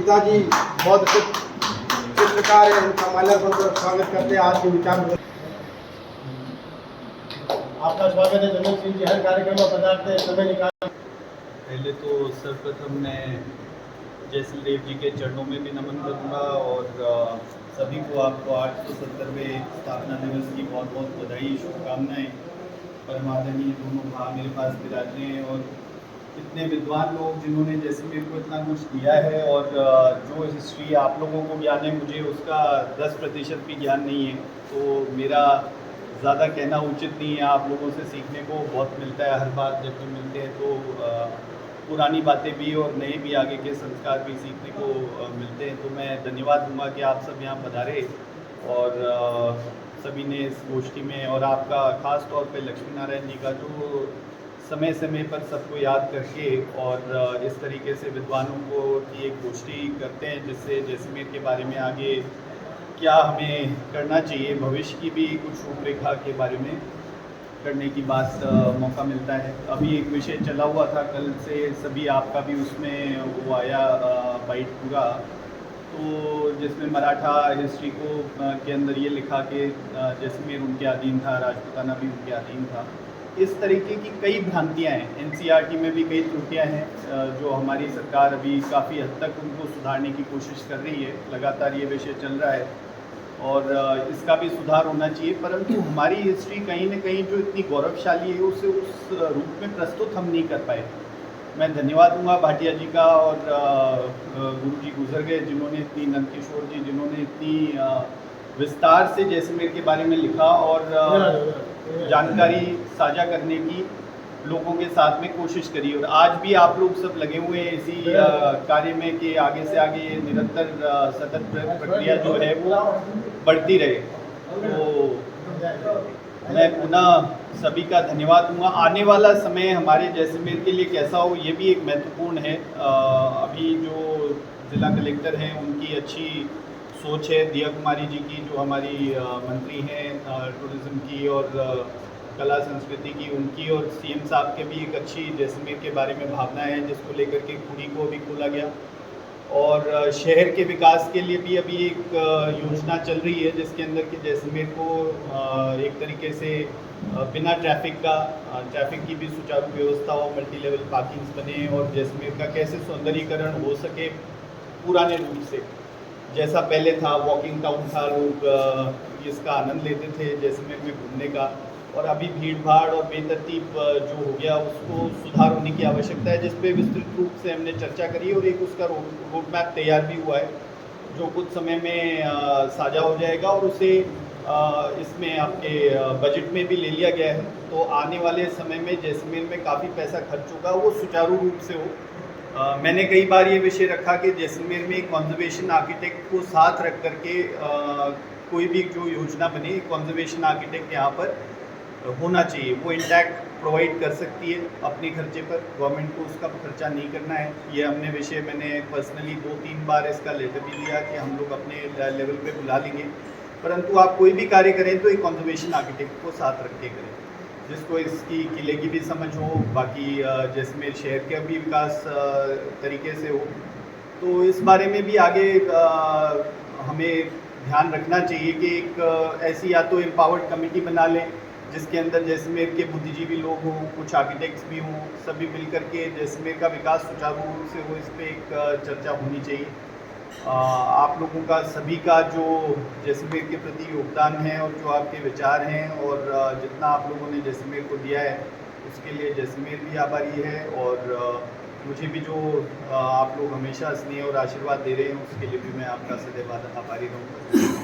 पिताजी बहुत अच्छे चित्रकार है, उनका माल्यार्पण कर स्वागत करते हैं। आज के विचार आपका स्वागत है जनरल सिंह जी, हर कार्यक्रम में पधारते हैं, समय निकाल। पहले तो सर्वप्रथम मैं जयसिल देव जी के चरणों में भी नमन करूँगा और सभी को आपको 870वें स्थापना दिवस की बहुत बहुत बधाई, शुभकामनाएं। परमादरणीय दोनों भाव मेरे पास विराजे हैं और इतने विद्वान लोग जिन्होंने जैसलमेर को इतना कुछ दिया है और जो हिस्ट्री आप लोगों को ज्ञान है, मुझे उसका 10% भी ज्ञान नहीं है, तो मेरा ज़्यादा कहना उचित नहीं है। आप लोगों से सीखने को बहुत मिलता है, हर बार जब भी मिलते हैं तो पुरानी बातें भी और नए भी आगे के संस्कार भी सीखने को मिलते हैं। तो मैं धन्यवाद दूंगा कि आप सब यहाँ पधारे और सभी ने इस गोष्ठी में, और आपका खास तौर पे लक्ष्मी नारायण जी का जो समय समय पर सबको याद करके और इस तरीके से विद्वानों को की एक गोष्ठी करते हैं जिससे जैसलमेर के बारे में आगे क्या हमें करना चाहिए, भविष्य की भी कुछ रूपरेखा के बारे में करने की बात मौका मिलता है। अभी एक विषय चला हुआ था कल से, सभी आपका भी उसमें वो आया बाइट पूरा, तो जिसमें मराठा हिस्ट्री को के अंदर ये लिखा कि जैसलमेर उनके अधीन था, राजपूताना भी उनके अधीन था। इस तरीके की कई भ्रांतियाँ हैं, एनसीईआरटी में भी कई त्रुटियाँ हैं जो हमारी सरकार अभी काफ़ी हद तक उनको सुधारने की कोशिश कर रही है। लगातार ये विषय चल रहा है और इसका भी सुधार होना चाहिए, परंतु हमारी हिस्ट्री कहीं ना कहीं जो इतनी गौरवशाली है उसे उस रूप में प्रस्तुत हम नहीं कर पाए। मैं धन्यवाद दूंगा भाटिया जी का और गुरु जी गुजर गए जिन्होंने इतनी, नंदकिशोर जी जिन्होंने इतनी विस्तार से जैसलमेर के बारे में लिखा और जानकारी साझा करने की लोगों के साथ में कोशिश करी। और आज भी आप लोग सब लगे हुए हैं इसी कार्य में कि आगे से आगे निरंतर सतत प्रक्रिया जो है वो बढ़ती रहे। तो मैं पुनः सभी का धन्यवाद दूंगा। आने वाला समय हमारे जैसलमेर के लिए कैसा हो ये भी एक महत्वपूर्ण है। अभी जो जिला कलेक्टर हैं उनकी अच्छी सोच है, दिया कुमारी जी की जो हमारी मंत्री हैं टूरिज़्म की और कला संस्कृति की, उनकी और सीएम साहब के भी एक अच्छी जैसलमेर के बारे में भावना है जिसको लेकर के कुड़ी को भी खोला गया। और शहर के विकास के लिए भी अभी एक योजना चल रही है जिसके अंदर कि जैसलमेर को एक तरीके से बिना ट्रैफिक की भी सुचारू व्यवस्था हो, मल्टी लेवल पार्किंग्स बने और जैसलमेर का कैसे सौंदर्यीकरण हो सके पुराने रूप से, जैसा पहले था वॉकिंग टाउन था, लोग इसका आनंद लेते थे जैसलमेर में घूमने का। और अभी भीड़ भाड़ और बेतरतीब जो हो गया उसको सुधार होने की आवश्यकता है, जिस पे विस्तृत रूप से हमने चर्चा करी और एक उसका रोड मैप तैयार भी हुआ है जो कुछ समय में साझा हो जाएगा और उसे इसमें आपके बजट में भी ले लिया गया है। तो आने वाले समय में जैसलमेर में काफ़ी पैसा खर्च होगा, वो सुचारू रूप से हो। मैंने कई बार ये विषय रखा कि जैसलमेर में कंजर्वेशन आर्किटेक्ट को साथ रख करके कोई भी जो योजना बने, कंजर्वेशन आर्किटेक्ट यहाँ पर होना चाहिए। वो इंटैक्ट प्रोवाइड कर सकती है अपने खर्चे पर, गवर्नमेंट को उसका खर्चा नहीं करना है। ये हमने विषय, मैंने पर्सनली 2-3 बार इसका लेटर भी दिया कि हम लोग अपने लेवल पे बुला लेंगे, परंतु आप कोई भी कार्य करें तो एक कंजर्वेशन आर्किटेक्ट को साथ रख के करें जिसको इसकी किले की भी समझ हो, बाकी जैसलमेर शहर का भी विकास तरीके से हो। तो इस बारे में भी आगे हमें ध्यान रखना चाहिए कि एक ऐसी या तो एम्पावर्ड कमेटी बना लें जिसके अंदर जैसलमेर के बुद्धिजीवी लोग हों, कुछ आर्किटेक्ट्स भी हों, सभी मिलकर के जैसलमेर का विकास सुचारू रूप से हो, इस पर एक चर्चा होनी चाहिए। आप लोगों का सभी का जो जैसलमेर के प्रति योगदान है और जो आपके विचार हैं और जितना आप लोगों ने जैसलमेर को दिया है उसके लिए जैसलमेर भी आभारी है और मुझे भी जो आप लोग हमेशा स्नेह और आशीर्वाद दे रहे हैं उसके लिए भी मैं आपका सदैव आभारी रहूँगा।